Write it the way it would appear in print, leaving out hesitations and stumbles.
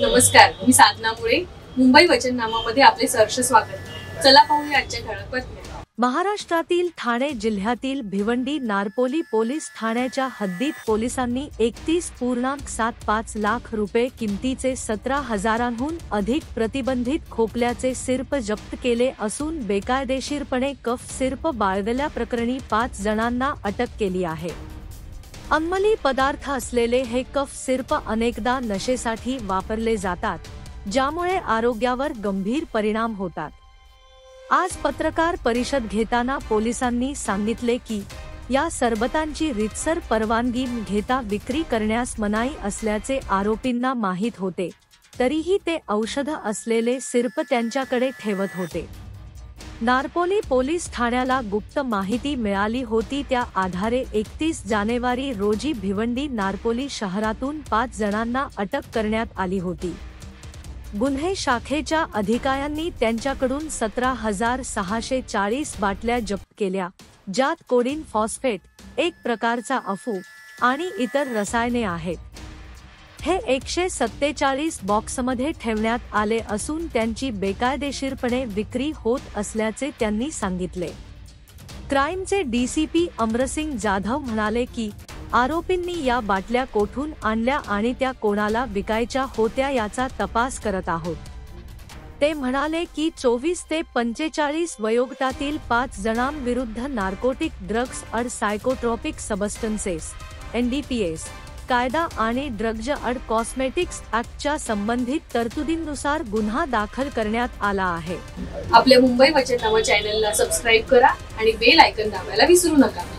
नमस्कार, मी साधना मुळे. मुंबई वचननामामध्ये आपले सहर्ष स्वागत. चला पाहूया आजच्या ठळक बातम्या. महाराष्ट्रातील ठाणे जिल्ह्यातील भिवंडी नारपोली पोलीस ठाण्याच्या हद्दीत पोलिसांनी 31.75 लाख रुपये किमतीचे 17,000हून अधिक प्रतिबंधित खोकल्याचे सिरप जप्त केले असून बेकायदेशीरपणे कफ सिरप बाळगल्याप्रकरणी 5 जणांना अटक केली आहे. अंमली पदार्थ असलेले हे कफ सिरप अनेकदा नशेसाठी वापरले जातात, ज्यामुळे आरोग्यावर गंभीर परिणाम होतात. आज पत्रकार परिषद घेताना पोलिसांनी सांगितले की या सरबतांची रीतसर परवानगी घेता विक्री करण्यास मनाई असल्याचे आरोपींना माहीत होते, तरीही ते औषध असलेले सिरप त्यांच्याकडे ठेवत होते. नारपोली पोलीस ठाण्याला गुप्त माहिती मिळाली होती. त्या आधारे 31 जानेवारी रोजी भिवंडी नारपोली शहरातून 5 जणांना अटक करण्यात आली होती. गुन्हे शाखेच्या अधिकाऱ्यांनी त्यांच्याकडून 17,640 बाटल्या जप्त केल्या, ज्यात कोडीन फॉस्फेट, एक प्रकारचा अफू आणि इतर रसायने आहेत. हे 147 बॉक्समध्ये ठेवण्यात आले असून त्यांची बेकायदेशीरपणे विक्री होत असल्याचे त्यांनी सांगितले. क्राईमचे डीसीपी अमरसिंग जाधव म्हणाले की आरोपींनी या बाटल्या कोठून आणल्या आणि त्या कोणाला विकायच्या होत्या याचा तपास करत आहोत. ते म्हणाले की 24 ते 45 वयोगटातील 5 जणांविरुद्ध narcotic drugs and psychotropic substances (NDPS) कायदा आणि ड्रग्ज अँड कॉस्मेटिक्स ॲक्टच्या संबंधित तरतुदींनुसार गुन्हा दाखल करण्यात आला आहे. आपल्या मुंबई वचननामा चॅनलला सबस्क्राईब करा आणि बेल आयकॉन दाबायला विसरू नका.